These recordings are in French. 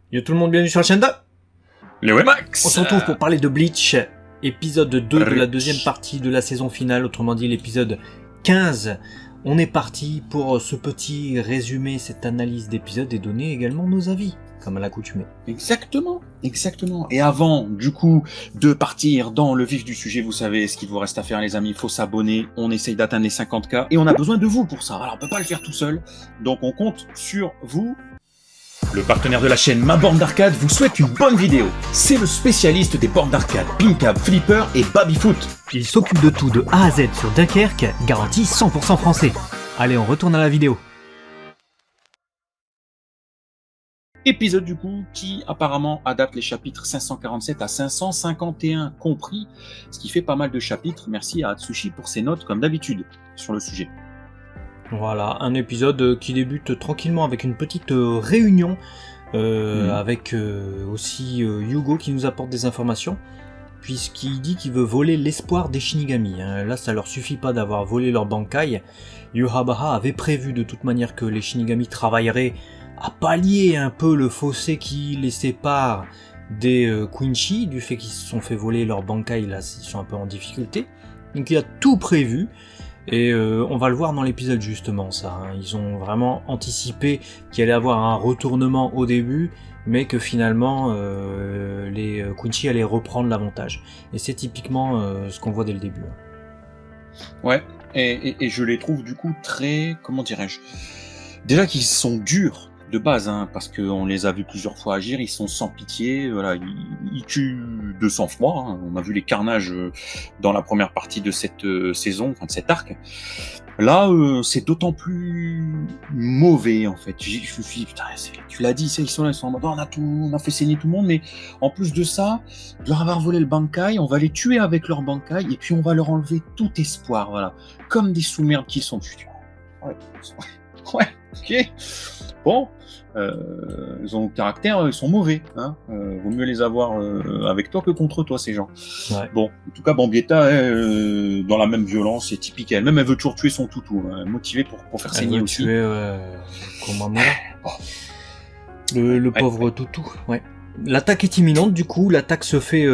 Yo tout le monde, bienvenue sur la chaîne de Léo et Max. On se retrouve pour parler de Bleach, épisode 2 de la deuxième partie de la saison finale, autrement dit l'épisode 15. On est parti pour ce petit résumé, cette analyse d'épisode et donner également nos avis, comme à l'accoutumée. Exactement. Et avant, du coup, de partir dans le vif du sujet, vous savez ce qu'il vous reste à faire, les amis. Il faut s'abonner. On essaye d'atteindre les 50K et on a besoin de vous pour ça. Alors, on peut pas le faire tout seul. Donc, on compte sur vous. Le partenaire de la chaîne Ma Borne d'Arcade vous souhaite une bonne vidéo. C'est le spécialiste des bornes d'arcade, Pincab, Flipper et Babyfoot. Il s'occupe de tout de A à Z sur Dunkerque, garantie 100% français. Allez, on retourne à la vidéo. Épisode du coup qui apparemment adapte les chapitres 547 à 551 compris, ce qui fait pas mal de chapitres. Merci à Atsushi pour ses notes comme d'habitude sur le sujet. Voilà, un épisode qui débute tranquillement avec une petite réunion avec aussi Yugo qui nous apporte des informations puisqu'il dit qu'il veut voler l'espoir des Shinigami. Là, ça leur suffit pas d'avoir volé leur Bankai. Yurabaha avait prévu de toute manière que les Shinigami travailleraient à pallier un peu le fossé qui les sépare des Quincy, du fait qu'ils se sont fait voler leur Bankai, là, ils sont un peu en difficulté. Donc il a tout prévu. Et on va le voir dans l'épisode justement ça, Ils ont vraiment anticipé qu'il allait avoir un retournement au début, mais que finalement les Quincy allaient reprendre l'avantage. Et c'est typiquement ce qu'on voit dès le début. Ouais, et je les trouve du coup très, comment dirais-je, déjà qu'ils sont durs de base, parce qu'on les a vus plusieurs fois agir, ils sont sans pitié, voilà, ils tuent de sang-froid, on a vu les carnages dans la première partie de cette saison, enfin de cet arc. Là, c'est d'autant plus mauvais en fait. Je me suis dit, putain, tu l'as dit, ils sont là, ils sont en mode, on a fait saigner tout le monde, mais en plus de ça, de leur avoir volé le Bankai, on va les tuer avec leur Bankai, et puis on va leur enlever tout espoir, voilà, comme des sous-merdes qu'ils sont. Ouais, ok. Bon, ils ont le caractère, ils sont mauvais. Vaut mieux les avoir avec toi que contre toi, ces gens. Ouais. Bon, en tout cas, Bambietta est dans la même violence, c'est typique. Elle-même, elle veut toujours tuer son toutou, motivée pour faire saigner aussi. Elle veut tuer Komamura. Le pauvre toutou, ouais. L'attaque est imminente, du coup, l'attaque se fait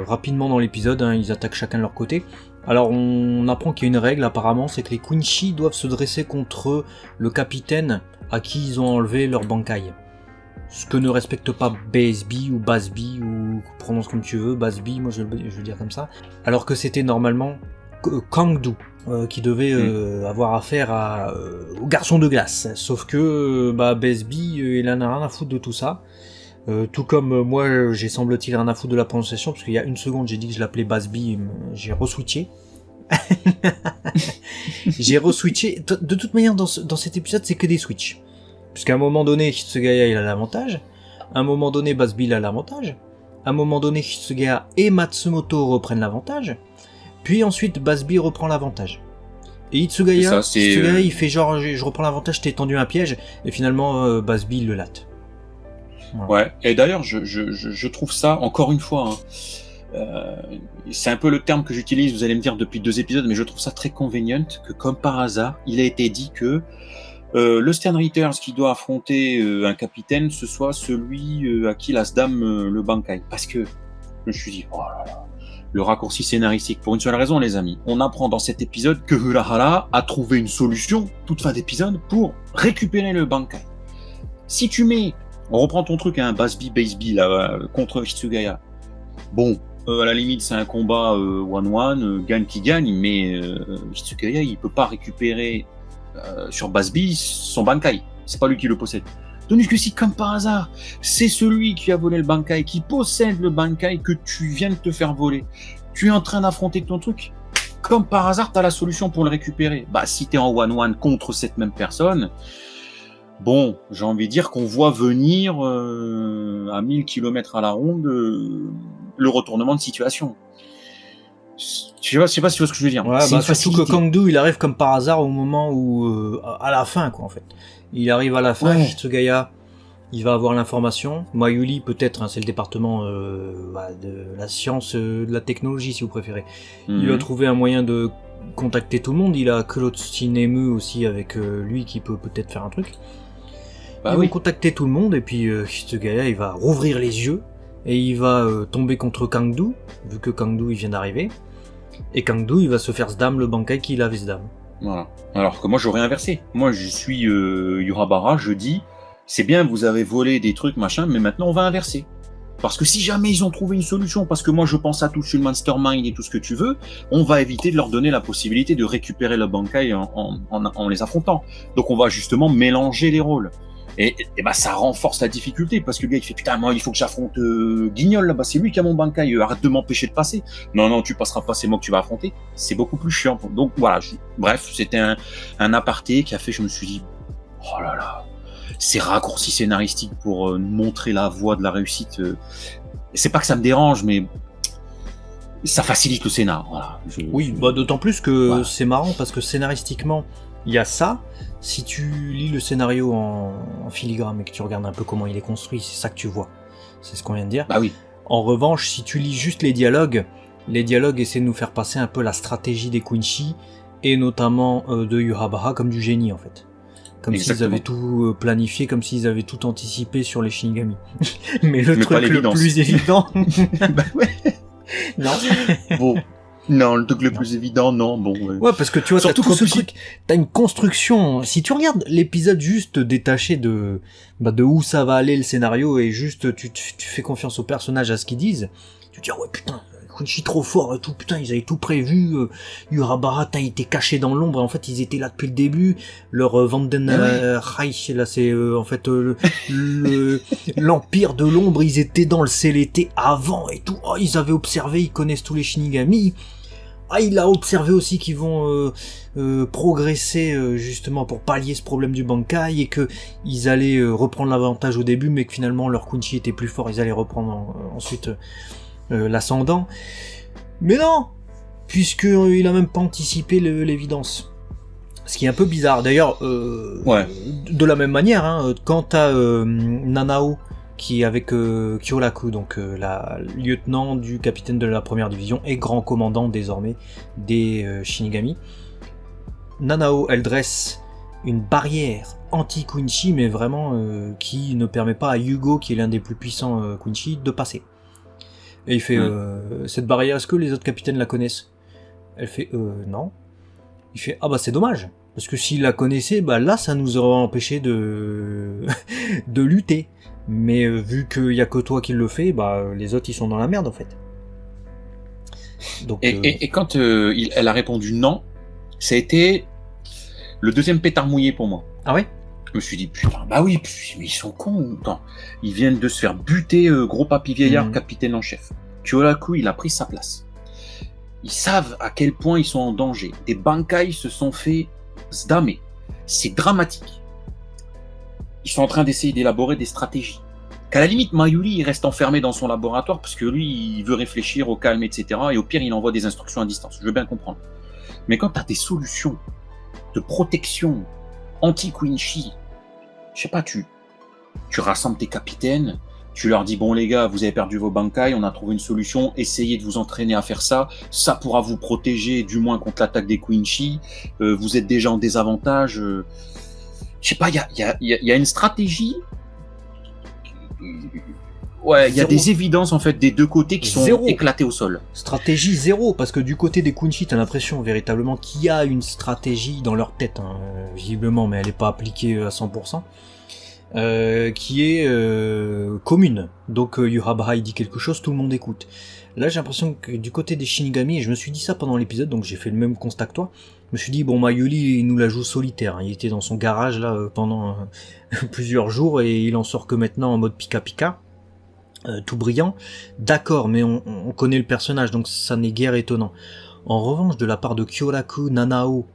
rapidement dans l'épisode, ils attaquent chacun de leur côté. Alors on apprend qu'il y a une règle apparemment, c'est que les Quincy doivent se dresser contre le capitaine à qui ils ont enlevé leur Bankai. Ce que ne respecte pas BSB ou Basby ou prononce comme tu veux, Basby, moi je veux dire comme ça. Alors que c'était normalement Kangdu qui devait avoir affaire au garçon de glace. Sauf que Basby il en a rien à foutre de tout ça. Tout comme moi j'ai semble-t-il rien à foutre de la prononciation, parce qu'il y a une seconde j'ai dit que je l'appelais Basby, j'ai reswitché. J'ai reswitché. De toute manière dans cet épisode c'est que des switches. Puisqu'à un moment donné Hitsugaya il a l'avantage, à un moment donné Basby il a l'avantage, à un moment donné Hitsugaya et Matsumoto reprennent l'avantage, puis ensuite Basby reprend l'avantage. Et Hitsugaya il fait genre je reprends l'avantage, t'ai tendu un piège, et finalement Basby il le latte. Voilà. Ouais, et d'ailleurs, je trouve ça, encore une fois, c'est un peu le terme que j'utilise, vous allez me dire depuis 2 épisodes, mais je trouve ça très convenient que, comme par hasard, il a été dit que le Stern Reiters qui doit affronter un capitaine, ce soit celui à qui la dame le Bankai. Parce que je me suis dit, oh là là, le raccourci scénaristique, pour une seule raison, les amis. On apprend dans cet épisode que Urahara a trouvé une solution, toute fin d'épisode, pour récupérer le Bankai. Si tu mets... On reprend ton truc, Basby là, contre Hitsugaya. Bon, à la limite, c'est un combat 1-1, gagne qui gagne, mais Hitsugaya, il peut pas récupérer sur Basby son Bankai. C'est pas lui qui le possède. Donc que si, comme par hasard, c'est celui qui a volé le Bankai, qui possède le Bankai que tu viens de te faire voler, tu es en train d'affronter ton truc, comme par hasard, t'as la solution pour le récupérer. Si t'es en 1-1 contre cette même personne... Bon, j'ai envie de dire qu'on voit venir à 1000 km à la ronde le retournement de situation. Je sais pas si tu vois ce que je veux dire. Ouais, surtout que Kangdu, il arrive comme par hasard au moment où... à la fin, quoi, en fait. Il arrive à la fin, Hitsugaya, il va avoir l'information. Mayuri, peut-être, c'est le département de la science, de la technologie, si vous préférez. Il va trouver un moyen de contacter tout le monde. Il a Kurotsunemu aussi avec lui qui peut peut-être faire un truc. Bah ils oui. vont contacter tout le monde, et puis Hitsugaya, il va rouvrir les yeux, et il va tomber contre Kangdu, vu que Kangdu, il vient d'arriver. Et Kangdu, il va se faire Sdam le Bankai qu'il avait Sdam. Voilà. Alors que moi, j'aurais inversé. Moi, je suis Yurabara, je dis, c'est bien, vous avez volé des trucs, machin, mais maintenant, on va inverser. Parce que si jamais ils ont trouvé une solution, parce que moi je pense à tout, je suis le mastermind et tout ce que tu veux, on va éviter de leur donner la possibilité de récupérer le Bankai en les affrontant. Donc on va justement mélanger les rôles. Et bah ça renforce la difficulté, parce que le gars il fait putain, moi il faut que j'affronte Guignol là-bas, c'est lui qui a mon Bankai, arrête de m'empêcher de passer. Non, tu passeras pas, c'est moi que tu vas affronter. C'est beaucoup plus chiant. Donc voilà, bref, c'était un aparté qui a fait, je me suis dit, oh là là. Ces raccourcis scénaristiques pour montrer la voie de la réussite. C'est pas que ça me dérange, mais ça facilite le scénar. Voilà. Oui, bah, d'autant plus que c'est marrant parce que scénaristiquement, il y a ça. Si tu lis le scénario en filigrane et que tu regardes un peu comment il est construit, c'est ça que tu vois. C'est ce qu'on vient de dire. Bah oui. En revanche, si tu lis juste les dialogues essaient de nous faire passer un peu la stratégie des Quincy et notamment de Yurabara comme du génie en fait. Comme s'ils avaient tout planifié, comme s'ils avaient tout anticipé sur les Shinigami. Mais le truc le plus évident... bah ouais. Non. Bon. Non, le truc le plus évident, non, bon. Ouais, parce que tu vois, surtout t'as tout ce truc, t'as une construction. Si tu regardes l'épisode juste détaché de où ça va aller le scénario et juste tu fais confiance aux personnages, à ce qu'ils disent, tu te dis, ouais putain, Quincy trop fort et tout, putain, ils avaient tout prévu, Yurabara, il était caché dans l'ombre, en fait, ils étaient là depuis le début, leur Vandenreich, là, c'est, en fait, l'empire de l'ombre, ils étaient dans le CLT avant et tout, oh, ils avaient observé, ils connaissent tous les Shinigami, ah, il a observé aussi qu'ils vont progresser justement pour pallier ce problème du Bankai et que ils allaient reprendre l'avantage au début, mais que finalement leur Quincy était plus fort, ils allaient reprendre ensuite l'ascendant. Mais non, puisqu'il a même pas anticipé l'évidence. Ce qui est un peu bizarre. D'ailleurs, de la même manière, hein, quand t'as Nanao qui est avec Kyoraku, donc la lieutenant du capitaine de la première division et grand commandant désormais des Shinigami. Nanao, elle dresse une barrière anti-Quincy, mais vraiment qui ne permet pas à Yugo, qui est l'un des plus puissants Quincy, de passer. Et il fait, cette barrière, est-ce que les autres capitaines la connaissent? Elle fait, non. Il fait, ah bah c'est dommage, parce que s'il la connaissait, bah là ça nous aurait empêché de lutter. Mais vu qu'il y a que toi qui le fais, bah les autres ils sont dans la merde en fait. Donc, et quand elle a répondu non, ça a été le deuxième pétard mouillé pour moi. Ah ouais? Je me suis dit, putain, bah oui, mais ils sont cons. Attends, ils viennent de se faire buter, gros papy vieillard, capitaine en chef. Kyoraku, il a pris sa place. Ils savent à quel point ils sont en danger. Des Bankai se sont fait sdamer. C'est dramatique. Ils sont en train d'essayer d'élaborer des stratégies. Qu'à la limite, Mayuri, il reste enfermé dans son laboratoire parce que lui, il veut réfléchir au calme, etc. Et au pire, il envoie des instructions à distance. Je veux bien comprendre. Mais quand tu as des solutions de protection anti-Quincy, je sais pas, tu rassembles tes capitaines, tu leur dis, bon les gars, vous avez perdu vos Bankai, on a trouvé une solution, essayez de vous entraîner à faire ça, ça pourra vous protéger du moins contre l'attaque des Quincy, vous êtes déjà en désavantage, je sais pas, il y a une stratégie, ouais, il y a des évidences en fait des deux côtés qui sont éclatées au sol. Stratégie zéro, parce que du côté des Quincy, t'as l'impression véritablement qu'il y a une stratégie dans leur tête, hein, visiblement, mais elle n'est pas appliquée à 100%. Qui est commune. Donc Yurabara il dit quelque chose, tout le monde écoute. Là j'ai l'impression que du côté des Shinigami, et je me suis dit ça pendant l'épisode, donc j'ai fait le même constat que toi, je me suis dit bon, Mayuri il nous la joue solitaire, hein. Il était dans son garage là pendant plusieurs jours et il en sort que maintenant en mode pika pika, tout brillant. D'accord, mais on connaît le personnage, donc ça n'est guère étonnant. En revanche, de la part de Kyoraku, Nanao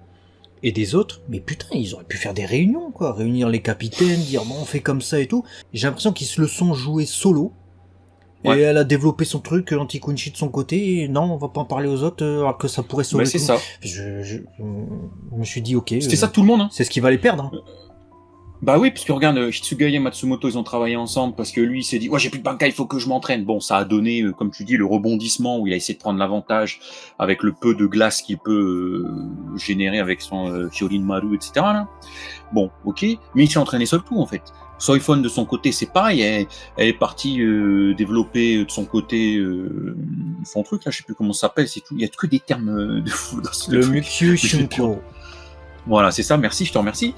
et des autres, mais putain, ils auraient pu faire des réunions, quoi, réunir les capitaines, dire bon, on fait comme ça et tout. J'ai l'impression qu'ils se le sont joués solo, et elle a développé son truc anti-Quincy de son côté, et non, on va pas en parler aux autres, alors que ça pourrait sauver c'est tout. ça. Je me suis dit, ok. C'était ça tout le monde, hein. C'est ce qui va les perdre, hein. Bah oui, parce que regarde, Hitsugaya et Matsumoto, ils ont travaillé ensemble parce que lui, il s'est dit, ouais, j'ai plus de Bankai, il faut que je m'entraîne. Bon, ça a donné, comme tu dis, le rebondissement où il a essayé de prendre l'avantage avec le peu de glace qu'il peut générer avec son Kyorin Maru, etc. Là. Bon, ok, mais il s'est entraîné seul tout, en fait. Soifon de son côté, c'est pareil, elle est partie développer de son côté son truc là, je sais plus comment ça s'appelle, c'est tout. Il y a que des termes de fou dans ce le truc. Mukyu Shunko. Voilà, c'est ça. Merci, je te remercie.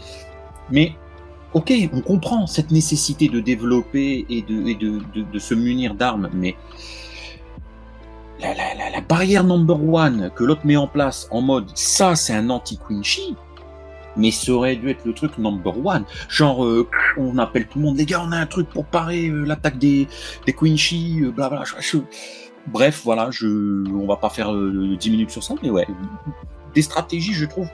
Mais ok, on comprend cette nécessité de développer et de se munir d'armes, mais la barrière number one que l'autre met en place en mode ça, c'est un anti-Quincy. Mais ça aurait dû être le truc number one. Genre, on appelle tout le monde, les gars, on a un truc pour parer l'attaque des Quincy, blablabla. Bref, voilà, on va pas faire 10 minutes sur ça, mais ouais, des stratégies, je trouve,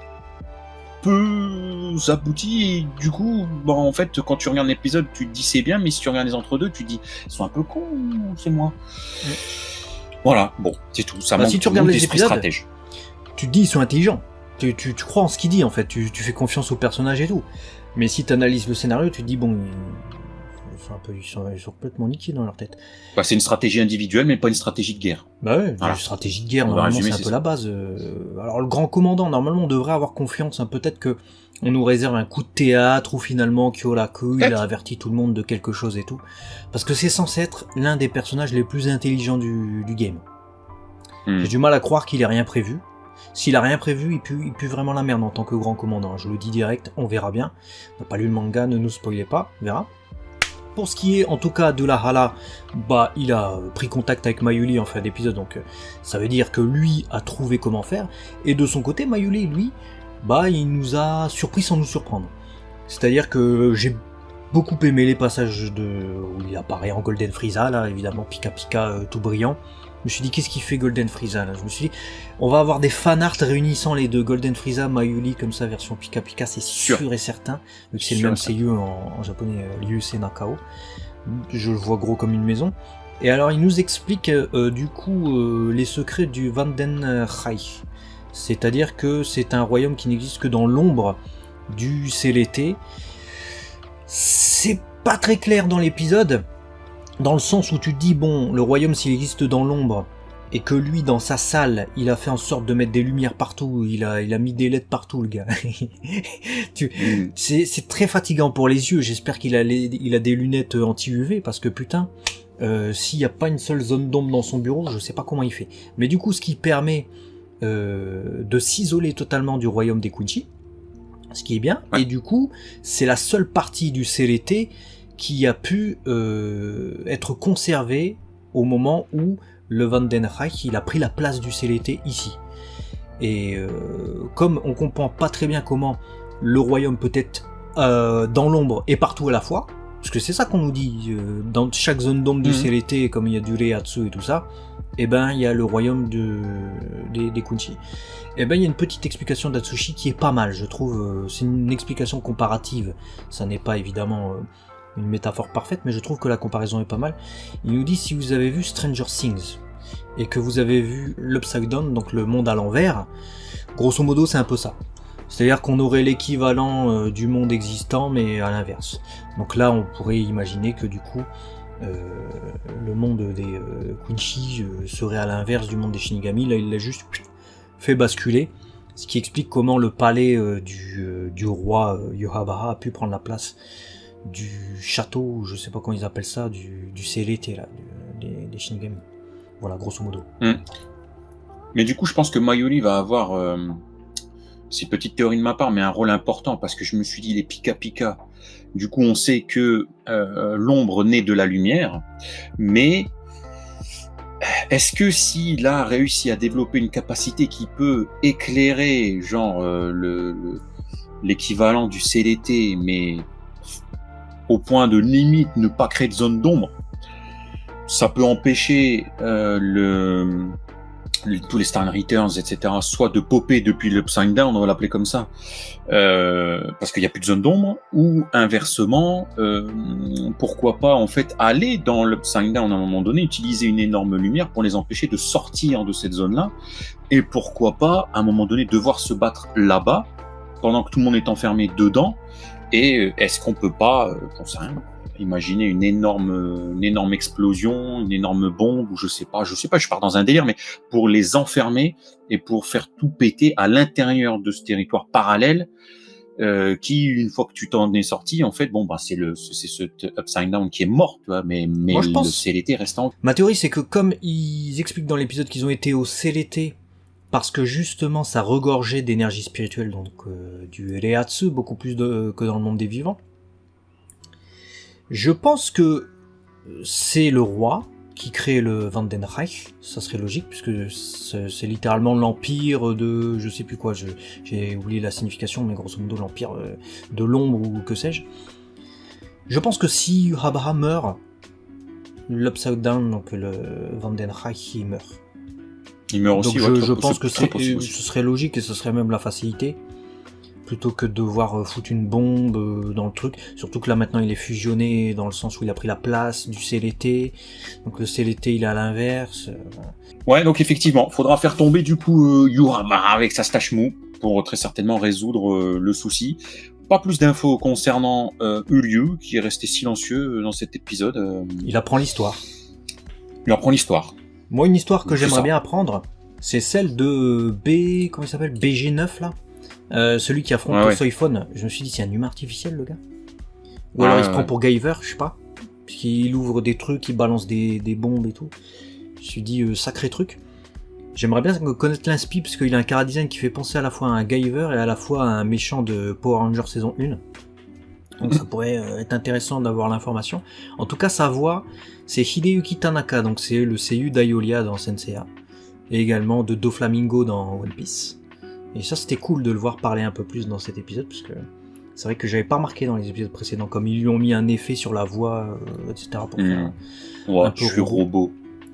peu abouties. Et du coup, bon, en fait, quand tu regardes l'épisode, tu te dis c'est bien, mais si tu regardes les entre-deux, tu te dis, ils sont un peu cons, c'est moi. Ouais. Voilà, bon, c'est tout. Ça manque si tu regardes les d'esprit épisodes, stratège. Tu te dis, ils sont intelligents. Tu crois en ce qu'il dit, en fait. Tu fais confiance au personnage et tout. Mais si tu analyses le scénario, tu te dis, bon, ils sont complètement niqués dans leur tête. Bah, c'est une stratégie individuelle, mais pas une stratégie de guerre. Bah ouais, voilà. Une stratégie de guerre, normalement, c'est un peu la base. Alors, le grand commandant, normalement, on devrait avoir confiance. Hein. Peut-être que on nous réserve un coup de théâtre, ou finalement, Kyoraku, il a averti tout le monde de quelque chose et tout. Parce que c'est censé être l'un des personnages les plus intelligents du game. J'ai du mal à croire qu'il ait rien prévu. S'il a rien prévu, il pue vraiment la merde en tant que grand commandant. Je le dis direct, on verra bien. On n'a pas lu le manga, ne nous spoilez pas, on verra. Pour ce qui est en tout cas de la Hala, bah il a pris contact avec Mayuri en fin d'épisode, donc ça veut dire que lui a trouvé comment faire. Et de son côté, Mayuri, lui, bah il nous a surpris sans nous surprendre. C'est-à-dire que j'ai beaucoup aimé les passages où il apparaît en Golden Frieza, là évidemment Pika Pika tout brillant. Je me suis dit, qu'est-ce qu'il fait Golden Frieza là? Je me suis dit, on va avoir des fanarts réunissant les deux, Golden Frieza, Mayuri, comme ça, version Pika Pika, c'est sûr et certain, vu que c'est le même seiyuu en japonais, Ryusei Nakao. Je le vois gros comme une maison. Et alors, il nous explique du coup les secrets du Vandenreich. C'est-à-dire que c'est un royaume qui n'existe que dans l'ombre du CLT. C'est pas très clair dans l'épisode. Dans le sens où tu te dis, bon, le royaume s'il existe dans l'ombre, et que lui, dans sa salle, il a fait en sorte de mettre des lumières partout, il a mis des LED partout, le gars. C'est très fatigant pour les yeux, j'espère qu'il a des lunettes anti-UV, parce que putain, s'il n'y a pas une seule zone d'ombre dans son bureau, je sais pas comment il fait. Mais du coup, ce qui permet de s'isoler totalement du royaume des Quincy, ce qui est bien, et du coup, c'est la seule partie du CLT qui a pu être conservé au moment où le Vandenreich il a pris la place du CLT ici. Et comme on comprend pas très bien comment le royaume peut être dans l'ombre et partout à la fois, parce que c'est ça qu'on nous dit, dans chaque zone d'ombre du CLT, comme il y a du Reiatsu et tout ça, et ben il y a le royaume des Quincy. Et ben il y a une petite explication d'Atsushi qui est pas mal, je trouve. C'est une explication comparative, ça n'est pas évidemment une métaphore parfaite, mais je trouve que la comparaison est pas mal. Il nous dit, si vous avez vu Stranger Things et que vous avez vu l'Upside Down, donc le monde à l'envers, grosso modo c'est un peu ça. C'est-à-dire qu'on aurait l'équivalent du monde existant mais à l'inverse. Donc là on pourrait imaginer que du coup le monde des Quincy serait à l'inverse du monde des Shinigami. Là il l'a juste fait basculer, ce qui explique comment le palais du roi Yobahara a pu prendre la place du château, je sais pas comment ils appellent ça, du CLT là, des Shinigami. Voilà, grosso modo. Mais du coup, je pense que Mayuri va avoir, c'est une petite théorie de ma part, mais un rôle important, parce que je me suis dit, les Pika Pika, du coup, on sait que l'ombre naît de la lumière, mais est-ce que s'il a réussi à développer une capacité qui peut éclairer, genre, l'équivalent du CLT, mais au point de limite ne pas créer de zone d'ombre, ça peut empêcher tous les Star Returns, etc., soit de popper depuis l'Upside Down, on va l'appeler comme ça, parce qu'il n'y a plus de zone d'ombre, ou inversement, pourquoi pas en fait aller dans l'Upside Down à un moment donné, utiliser une énorme lumière pour les empêcher de sortir de cette zone-là, et pourquoi pas à un moment donné devoir se battre là-bas, pendant que tout le monde est enfermé dedans. Et est-ce qu'on peut pas, j'en sais rien, imaginer une énorme explosion, une énorme bombe, ou je sais pas, je pars dans un délire, mais pour les enfermer et pour faire tout péter à l'intérieur de ce territoire parallèle, qui, une fois que tu t'en es sorti, en fait, c'est ce Upside Down qui est mort, tu vois, mais Moi, je le pense... CLT restant. Ma théorie, c'est que comme ils expliquent dans l'épisode qu'ils ont été au CLT parce que justement ça regorgeait d'énergie spirituelle, donc du Reiatsu, beaucoup plus que dans le monde des vivants. Je pense que c'est le roi qui crée le Vandenreich, ça serait logique, puisque c'est littéralement l'empire de... je sais plus quoi, j'ai oublié la signification, mais grosso modo l'empire de l'ombre ou que sais-je. Je pense que si Abraham meurt, l'Upside Down, donc le Vandenreich, il meurt. Il meurt aussi, donc je pense que ce serait logique et ce serait même la facilité. Plutôt que de devoir foutre une bombe dans le truc, surtout que là maintenant il est fusionné dans le sens où il a pris la place du CLT, donc le CLT il est à l'inverse. Ouais, donc effectivement, faudra faire tomber du coup Yurama avec sa stache mou pour très certainement résoudre le souci. Pas plus d'infos concernant Uryu qui est resté silencieux dans cet épisode. Il apprend l'histoire. Il apprend l'histoire. Moi une histoire que j'aimerais bien apprendre, c'est celle de comment il s'appelle, BG9 là. Celui qui affronte Soifon, je me suis dit c'est un humain artificiel le gars. Ou alors il se prend pour Guyver, je sais pas. Puisqu'il ouvre des trucs, il balance des bombes et tout. Je me suis dit sacré truc. J'aimerais bien connaître l'inspi parce qu'il a un chara-design qui fait penser à la fois à un Guyver et à la fois à un méchant de Power Rangers saison 1. Donc ça pourrait être intéressant d'avoir l'information. En tout cas sa voix, c'est Hideyuki Tanaka, donc c'est le seiyuu d'Aiolia dans Senseiya. Et également de Doflamingo dans One Piece. Et ça c'était cool de le voir parler un peu plus dans cet épisode, parce que c'est vrai que j'avais pas remarqué dans les épisodes précédents, comme ils lui ont mis un effet sur la voix, etc. pour faire un peu je suis robot.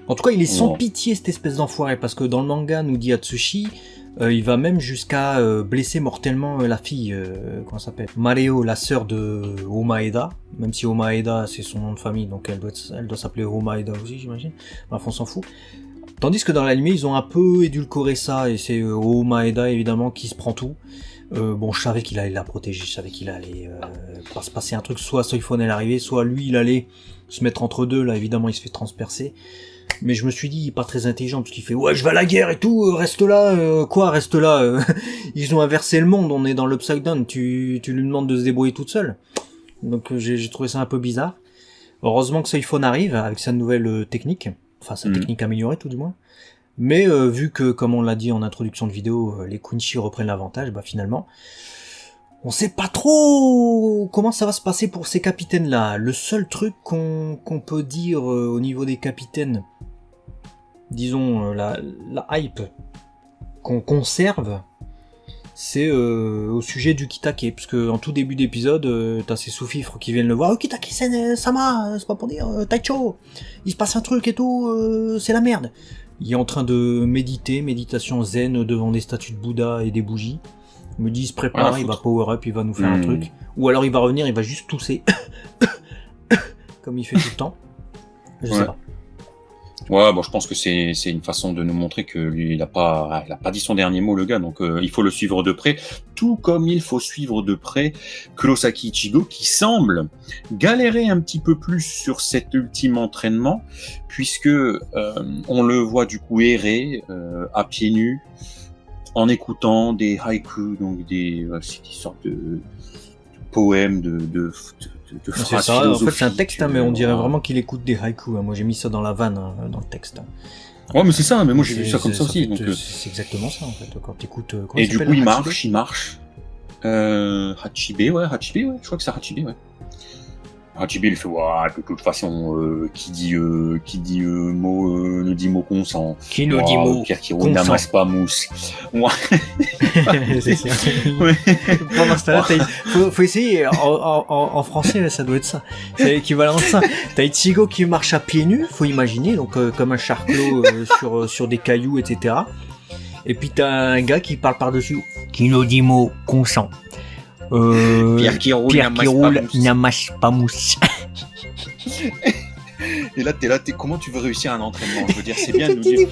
En tout cas il est sans pitié cette espèce d'enfoiré, parce que dans le manga nous dit Atsushi, il va même jusqu'à blesser mortellement la fille, comment ça s'appelle, Mareo, la sœur de Omaeda, même si Omaeda c'est son nom de famille, donc elle doit s'appeler Omaeda aussi j'imagine, bref on s'en fout. Tandis que dans l'anime, ils ont un peu édulcoré ça, et c'est Omaeda évidemment qui se prend tout. Bon, je savais qu'il allait la protéger, je savais qu'il allait se passer un truc, soit Soifon allait arriver, soit lui il allait se mettre entre deux, là évidemment il se fait transpercer. Mais je me suis dit, il est pas très intelligent, parce qu'il fait « Ouais, je vais à la guerre et tout, reste là, quoi, reste là Ils ont inversé le monde, on est dans l'Upside Down, tu lui demandes de se débrouiller toute seule. » Donc j'ai trouvé ça un peu bizarre. Heureusement que Soifon arrive, avec sa nouvelle technique. Enfin, sa technique améliorée tout du moins. Mais vu que, comme on l'a dit en introduction de vidéo, les Quincy reprennent l'avantage, bah finalement, on sait pas trop comment ça va se passer pour ces capitaines-là. Le seul truc qu'on peut dire au niveau des capitaines, disons la hype qu'on conserve, c'est au sujet du Kitake, parce que en tout début d'épisode, t'as ces sous-fifres qui viennent le voir. « Oh, Kitake-sama, c'est pas pour dire, Taicho, il se passe un truc et tout, c'est la merde !» Il est en train de méditation zen devant des statues de Bouddha et des bougies. Il me dit, il se prépare, il va power up, il va nous faire un truc. Ou alors il va revenir, il va juste tousser. Comme il fait tout le temps. Je sais pas. Ouais, bon, je pense que c'est une façon de nous montrer que lui, il a pas dit son dernier mot, le gars, donc il faut le suivre de près, tout comme il faut suivre de près Kurosaki Ichigo, qui semble galérer un petit peu plus sur cet ultime entraînement, puisque on le voit du coup errer à pieds nus, en écoutant des haïkus, donc des sortes de poèmes, de phrases ça, en fait c'est un texte, mais on dirait voilà. Vraiment qu'il écoute des haïkus. Moi j'ai mis ça dans la vanne, dans le texte. Ouais, mais c'est ça, mais moi j'ai vu ça comme ça aussi. Donc, c'est exactement ça en fait, quand t'écoutes. Et du coup il marche. Hachibe, je crois que c'est Hachibe, ouais. Hachibe il fait, ouais, de toute façon, qui dit mot, ne dit mot consent. Qui ne dit mot Pierre Kiro n'amasse pas mousse. Ouais. C'est ça. Pendant ce temps-là, faut essayer, en français, ça doit être ça. C'est l'équivalent de ça. T'as Ichigo qui marche à pieds nus, faut imaginer, donc comme un charclos sur des cailloux, etc. Et puis t'as un gars qui parle par-dessus. Qui ne dit mot consent. Pierre qui roule n'amasse pas mousse. Et là, comment tu veux réussir un entraînement? Je veux dire, c'est bien de nous dire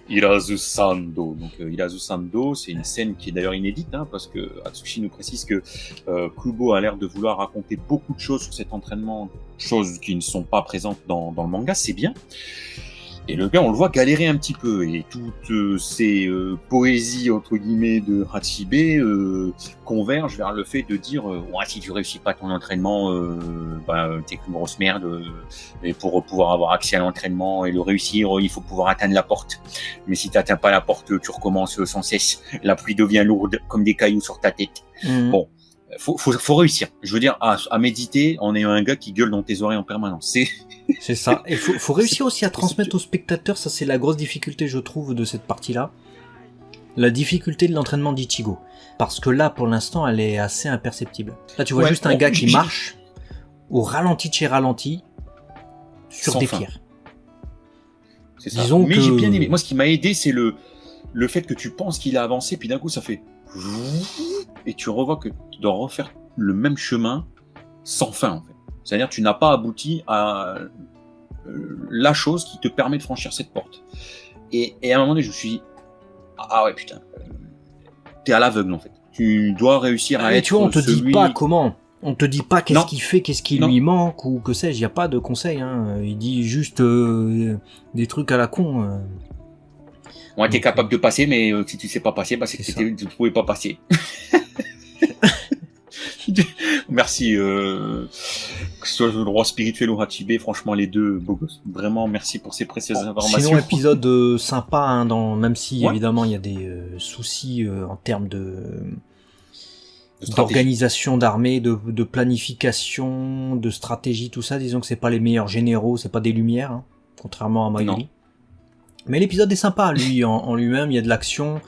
Irazu Sando. Donc, Irazu Sando, c'est une scène qui est d'ailleurs inédite, hein, parce que Atsushi nous précise que Kubo a l'air de vouloir raconter beaucoup de choses sur cet entraînement, choses qui ne sont pas présentes dans le manga, c'est bien. Et le gars, on le voit galérer un petit peu. Et toutes ces poésies, entre guillemets, de Hachibe convergent vers le fait de dire ouais, si tu réussis pas ton entraînement, t'es qu'une grosse merde. Et pour pouvoir avoir accès à l'entraînement et le réussir, il faut pouvoir atteindre la porte. Mais si tu n'atteins pas la porte, tu recommences sans cesse. La pluie devient lourde comme des cailloux sur ta tête. Bon, faut réussir. Je veux dire, à méditer en ayant un gars qui gueule dans tes oreilles en permanence. C'est ça. Et faut réussir aussi à transmettre aux spectateurs, ça c'est la grosse difficulté je trouve de cette partie-là, la difficulté de l'entraînement d'Ichigo. Parce que là pour l'instant elle est assez imperceptible. Là tu vois juste un gars qui marche au ralenti de chez ralenti sur des pierres. C'est ça. Mais j'ai bien aimé. Moi ce qui m'a aidé c'est le fait que tu penses qu'il a avancé puis d'un coup ça fait et tu revois que tu dois refaire le même chemin sans fin en fait. C'est-à-dire que tu n'as pas abouti à la chose qui te permet de franchir cette porte. Et à un moment donné, je me suis dit, ah ouais, putain, t'es à l'aveugle en fait. Tu dois réussir à être. Tu vois, on te dit pas comment. On te dit pas qu'est-ce qu'il fait, qu'est-ce qui lui manque ou que sais-je. Il n'y a pas de conseil. Hein. Il dit juste des trucs à la con. Ouais, t'es capable de passer, mais si tu sais pas passer, c'est que tu ne pouvais pas passer. Merci, que ce soit le roi spirituel ou Hachibe, franchement les deux beaux gosses. Vraiment merci pour ces précieuses informations. Sinon épisode sympa, hein, même si évidemment il y a des soucis en termes d'organisation d'armée, de planification, de stratégie, tout ça. Disons que c'est pas les meilleurs généraux, c'est pas des lumières, hein, contrairement à Mayuri. Mais l'épisode est sympa, lui en lui-même, il y a de l'action.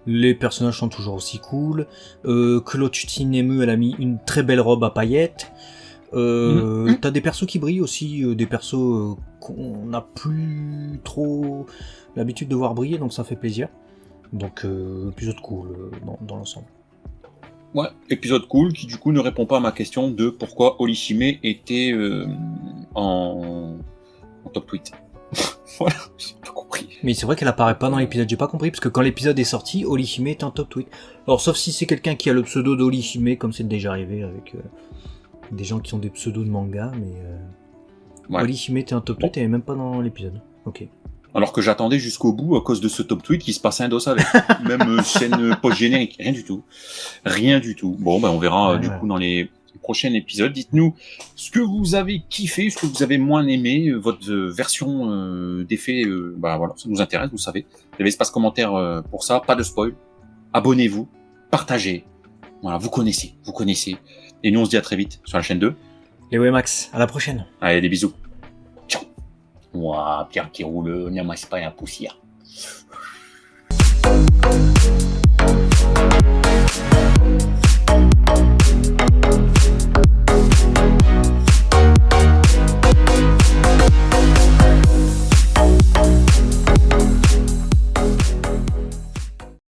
Les personnages sont toujours aussi cool. Claude Tsunemu, elle a mis une très belle robe à paillettes. T'as des persos qui brillent aussi, des persos qu'on n'a plus trop l'habitude de voir briller, donc ça fait plaisir. Donc épisode cool dans l'ensemble. Ouais, épisode cool qui du coup ne répond pas à ma question de pourquoi Orihime était en top tweet. Voilà, j'ai pas compris. Mais c'est vrai qu'elle apparaît pas dans l'épisode, j'ai pas compris, parce que quand l'épisode est sorti, Orihime est en top tweet. Alors sauf si c'est quelqu'un qui a le pseudo d'Orihime, comme c'est déjà arrivé avec des gens qui ont des pseudos de manga, mais Orihime était en top tweet et elle est même pas dans l'épisode. Ok. Alors que j'attendais jusqu'au bout à cause de ce top tweet qui se passait un dos avec. Même scène post-générique, rien du tout. Rien du tout. Bon, on verra du coup dans les prochain épisode. Dites-nous ce que vous avez kiffé, ce que vous avez moins aimé, votre version d'effet. Voilà, ça nous intéresse, vous savez. Vous avez espace commentaire pour ça, pas de spoil. Abonnez-vous, partagez. Voilà, vous connaissez. Et nous, on se dit à très vite sur la chaîne 2. Et ouais, Max, à la prochaine. Allez, des bisous. Ciao. Ouah, Pierre qui roule, n'amasse pas la poussière.